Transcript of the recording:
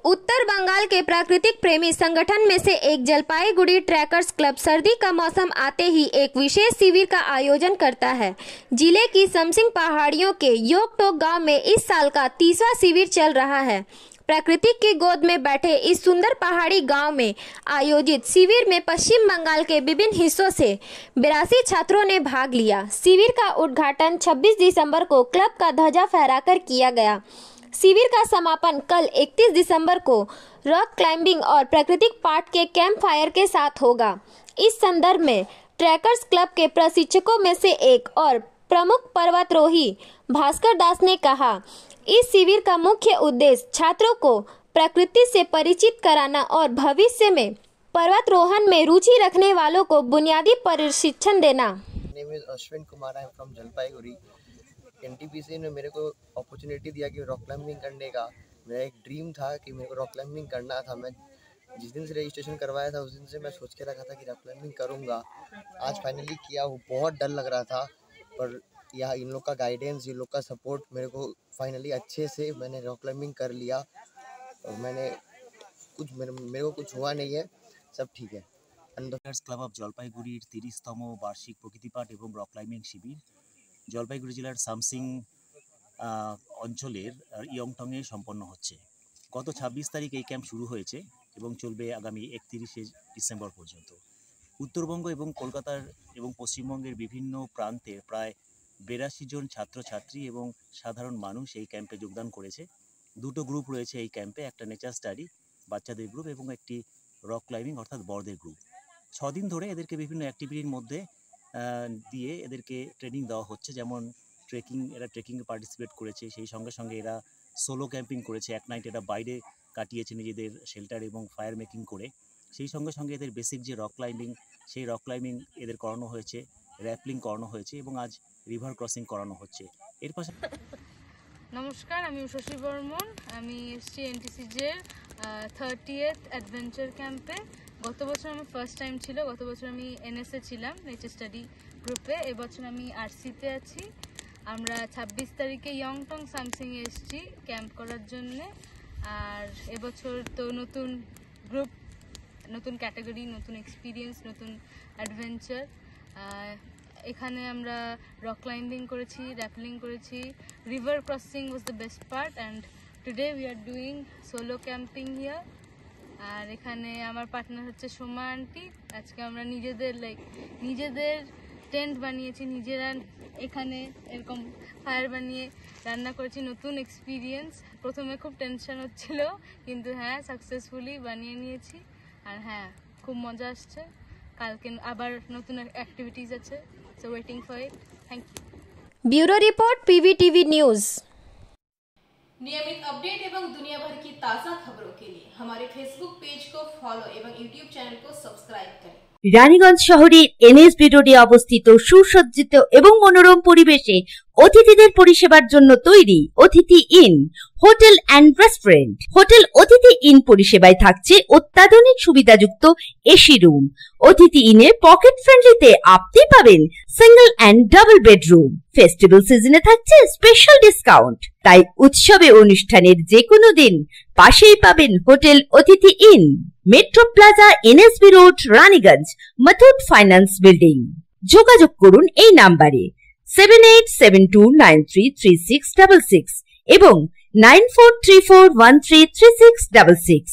उत्तर बंगाल के प्राकृतिक प्रेमी संगठन में से एक जलपाईगुड़ी ट्रैकर्स क्लब सर्दी का मौसम आते ही एक विशेष शिविर का आयोजन करता है। जिले की समसिंग पहाड़ियों के योकटोक गांव में इस साल का 30वां शिविर चल रहा है। प्रकृति की गोद में बैठे इस सुंदर पहाड़ी गांव में आयोजित शिविर में पश्चिम बंगाल के विभिन्न हिस्सों से 82 छात्रों ने भाग लिया। शिविर का उद्घाटन 26 दिसंबर को क्लब का ध्वजा फहराकर किया गया। शिविर का समापन कल 31 दिसंबर को रॉक क्लाइंबिंग और प्राकृतिक पाठ के कैंप फायर के साथ होगा। इस संदर्भ में ट्रैकर्स क्लब के प्रशिक्षकों में से एक और प्रमुख पर्वतारोही भास्कर दास ने कहा, इस शिविर का मुख्य उद्देश्य छात्रों को प्रकृति से परिचित कराना और भविष्य में पर्वतारोहण में रुचि रखने वालों को बुनियादी प्रशिक्षण देना। Name is Ashwin Kumar, I am from Jalpaiguri. NTPC ने मेरे को अपॉर्चुनिटी दिया कि रॉक क्लाइंबिंग करने का। मेरा एक ड्रीम था कि मेरे को रॉक क्लाइंबिंग करना था। मैं जिस दिन से रजिस्ट्रेशन करवाया था उस दिन से मैं सोच के रखा था कि रॉक क्लाइंबिंग करूँगा। आज फाइनली किया हूँ। बहुत डर लग रहा था, पर यहाँ इन लोग का गाइडेंस, इन लोग का सपोर्ट मेरे को फाइनली अच्छे से मैंने रॉक क्लाइंबिंग कर लिया। और मेरे को कुछ हुआ नहीं है, सब ठीक है। ट्रैकर्स क्लब অফ জলপাইগুড়ির 30তম বার্ষিক প্রকৃতিপাঠ এবং রক ক্লাইম্বিং শিবির জলপাইগুড়ি জেলার সামসিং অঞ্চলের ইয়ংটংয়ে সম্পন্ন হচ্ছে। গত 26 তারিখ এই ক্যাম্প শুরু হয়েছে এবং চলবে আগামী 31 ডিসেম্বর পর্যন্ত। উত্তরবঙ্গ এবং কলকাতার এবং পশ্চিমবঙ্গের বিভিন্ন প্রান্তে প্রায় 82 জন ছাত্রছাত্রী এবং সাধারণ মানুষ এই ক্যাম্পে যোগদান করেছে। দুটো গ্রুপ রয়েছে এই ক্যাম্পে, একটা নেচার স্টাডি বাচ্চাদের গ্রুপ এবং একটি রক ক্লাইম্বিং অর্থাৎ বড়দের গ্রুপ। 6 দিন ধরে এদেরকে বিভিন্ন অ্যাক্টিভিটির মধ্যে দিয়ে এদেরকে ট্রেনিং দেওয়া হচ্ছে। যেমন এরা ট্রেকিংয়ে পার্টিসিপেট করেছে, সেই সঙ্গে সঙ্গে এরা সোলো ক্যাম্পিং করেছে। এক নাইট এরা বাইরে কাটিয়েছে নিজেদের শেল্টার এবং ফায়ার মেকিং করে। সেই সঙ্গে সঙ্গে এদের বেসিক যে রক ক্লাইম্বিং, সেই রক ক্লাইম্বিং এদের করানো হয়েছে, র্যাপলিং করানো হয়েছে এবং আজ রিভার ক্রসিং করানো হচ্ছে। এর পাশে নমস্কার, আমি উষসী বর্মন। আমি এসছি এনটিসিজের 30th অ্যাডভেঞ্চার ক্যাম্পে। গত বছর আমার ফার্স্ট টাইম ছিল। গত বছর আমি এনএসএ ছিলাম, নেচার স্টাডি গ্রুপে। এবছর আমি আরসিতে আছি। আমরা 26 তারিখে ইয়ংটং সামসিংয়ে এসছি ক্যাম্প করার জন্যে। আর এবছর তো নতুন গ্রুপ, নতুন ক্যাটাগরি, নতুন এক্সপিরিয়েন্স, নতুন অ্যাডভেঞ্চার। এখানে আমরা রক ক্লাইম্বিং করেছি, র্যাপলিং করেছি, river crossing was the best part, and today we are doing solo camping here. আর এখানে আমার পার্টনার হচ্ছে সোমা আন্টি। আজকে আমরা নিজেদের টেন্ট বানিয়েছি, নিজেরা এখানে এরকম ফায়ার বানিয়ে রান্না করেছি। নতুন এক্সপিরিয়েন্স। প্রথমে খুব টেনশন হচ্ছিল, কিন্তু হ্যাঁ সাকসেসফুলি বানিয়ে নিয়েছি। আর হ্যাঁ, খুব মজা আসছে। কালকে আবার নতুন অ্যাক্টিভিটিজ আছে, so waiting for it. Thank you. Bureau report PVTV news. नियमित अपडेट एवं दुनिया भर की ताज़ा खबरों के लिए हमारे फेसबुक पेज को फॉलो एवं यूट्यूब चैनल को सब्सक्राइब करें। রানীগঞ্জ শহরের এনএসবি রোডে অবস্থিত সুসজ্জিত এবং মনোরম পরিবেশে অতিথিদের পরিষেবার জন্য তৈরি অতিথি in hotel and restaurant. Hotel অতিথি ইন পরিষেবায় থাকছে অত্যাধুনিক সুবিধাযুক্ত এসি রুম। অতিথি ইনে পকেট ফ্রেন্ডলিতে আপনি পাবেন single and double bedroom. Festival সিজনে থাকছে স্পেশাল ডিসকাউন্ট। তাই উৎসবে অনুষ্ঠানের যে কোনো দিন পাশেই পাবেন হোটেল অতিথি in, metro plaza, NSB road, Raniganj, Muthoot finance building. যোগাযোগ করুন এই নাম্বারে 7872933666 এবং 9434133666।